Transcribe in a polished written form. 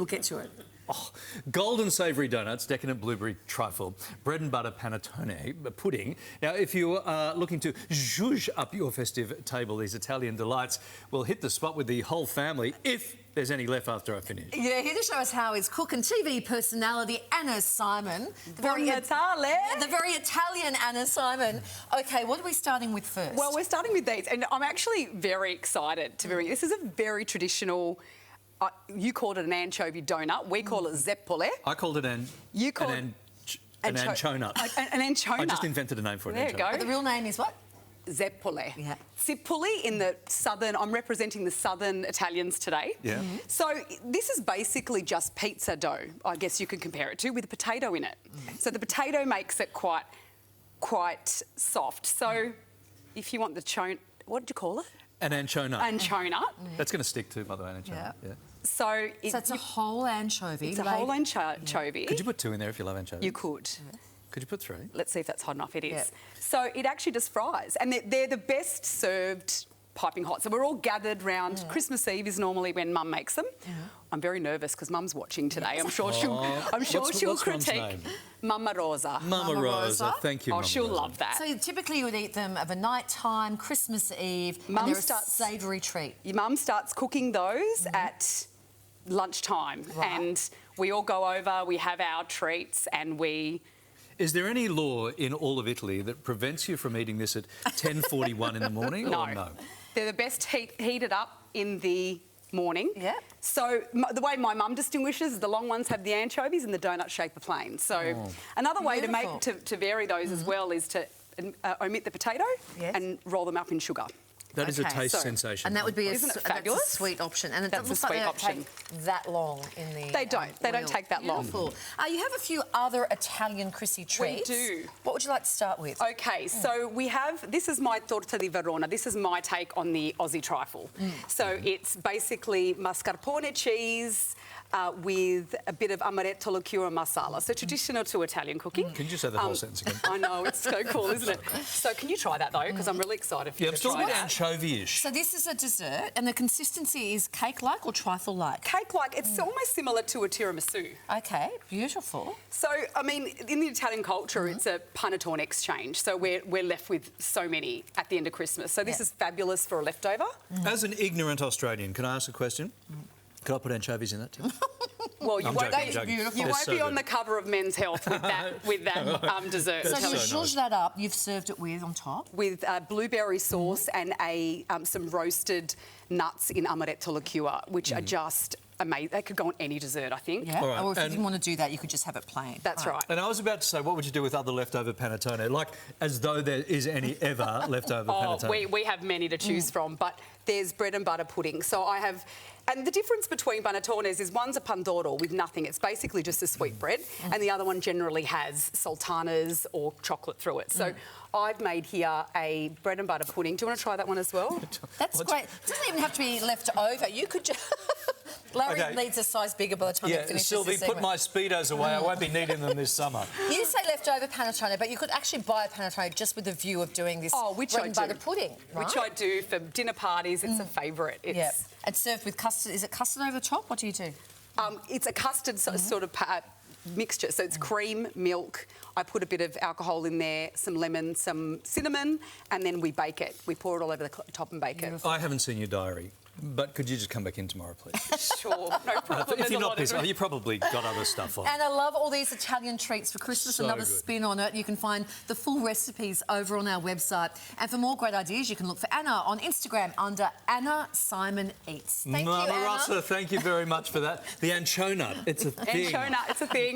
We'll get to it. Oh, golden savoury doughnuts, decadent blueberry trifle, bread and butter panettone pudding. Now, if you are looking to zhuzh up your festive table, these Italian delights will hit the spot with the whole family if there's any left after I finish. Yeah, here to show us how is cook and TV personality Anna Simon. The very Italian Anna Simon. OK, what are we starting with first? Well, we're starting with these, and I'm actually very excited to be. This is a very traditional. You called it an anchovy donut. We call it zeppole. I called it an anchonut. An anchonut. I just invented a name for it. There you go. But the real name is what? Zeppole. Yeah. Zeppole in the southern. I'm representing the southern Italians today. Yeah. So this is basically just pizza dough. I guess you could compare it to with a potato in it. So the potato makes it quite soft. So if you want the what did you call it? An anchonut. Anchonut. That's going to stick too, by the way, an anchonut. Yeah. So it's a whole anchovy. It's a whole anchovy. Could you put 2 in there if you love anchovies? You could. Could you put 3? Let's see if that's hot enough. It is. Yeah. So it actually just fries, and they're the best served piping hot. So we're all gathered round. Christmas Eve is normally when Mum makes them. I'm very nervous because Mum's watching today. I'm sure she'll. She'll what's Mum's critique. name? Mama Rosa. Mama Rosa. Thank you, Oh, Mama she'll Rosa. love that. So typically you would eat them of a night time, Christmas Eve, and they're a savoury treat. Your mum starts cooking those at lunchtime, and we all go over. We have our treats, and we. Is there any law in all of Italy that prevents you from eating this at 10:41 in the morning? No. Or no? They're the best heated up in the morning. Yeah. So the way my mum distinguishes, the long ones have the anchovies and the donut shape are plain. So another way to vary those as well is to omit the potato and roll them up in sugar. That is a taste sensation. And that would be Isn't it fabulous? That's a sweet option. And it That's doesn't a sweet option. take that long in the They don't. They don't oil. take that long. Beautiful. You have a few other Italian Chrissy treats. We do. What would you like to start with? Okay, so we have, this is my torta di Verona. This is my take on the Aussie trifle. So it's basically mascarpone cheese with a bit of amaretto liqueur masala. So traditional to Italian cooking. Can you say the whole sentence again? I know, it's so cool, isn't it? So can you try that though? Because I'm really excited for you I'm to still try a bit that. anchovy-ish. So this is a dessert, and the consistency is cake-like or trifle-like? Cake-like, it's almost similar to a tiramisu. Okay, beautiful. So, I mean, in the Italian culture, it's a panettone exchange. So we're left with so many at the end of Christmas. So this is fabulous for a leftover. As an ignorant Australian, can I ask a question? Could I put anchovies in that too? Well, you won't, beautiful. you won't be on the cover of Men's Health with that dessert. So you zhuzh that up, you've served it with on top? With blueberry sauce and some roasted nuts in amaretto liqueur, which are just amazing. They could go on any dessert, I think. Yeah, right. or if you didn't want to do that, you could just have it plain. That's right. And I was about to say, what would you do with other leftover panettone? Like, as though there is any ever leftover panettone. We have many to choose from, but there's bread and butter pudding. So I have... And the difference between panettones is one's a pandoro with nothing. It's basically just a sweet bread, and the other one generally has sultanas or chocolate through it. So I've made here a bread and butter pudding. Do you want to try that one as well? That's great. It doesn't even have to be left over. You could just... Larry needs a size bigger by the time he finishes Sylvie, this put my Speedos away. I won't be needing them this summer. You say leftover panettone, but you could actually buy a panettone just with the view of doing this bread and butter pudding, right? Which I do for dinner parties. It's a favourite. Yeah, and served with custard. Is it custard over the top? What do you do? It's a custard sort of mixture. So it's cream, milk. I put a bit of alcohol in there, some lemon, some cinnamon, and then we bake it. We pour it all over the top and bake it. I haven't seen your diary, but could you just come back in tomorrow, please? Sure, no problem. If you're not busy, you probably got other stuff on. And I love all these Italian treats for Christmas. So another good. spin on it. You can find the full recipes over on our website. And for more great ideas, you can look for Anna on Instagram under Anna Simon Eats. Thank you, Anna. Mama Rosa, thank you very much for that. The anchonut, it's a thing. Anchonut, it's a thing.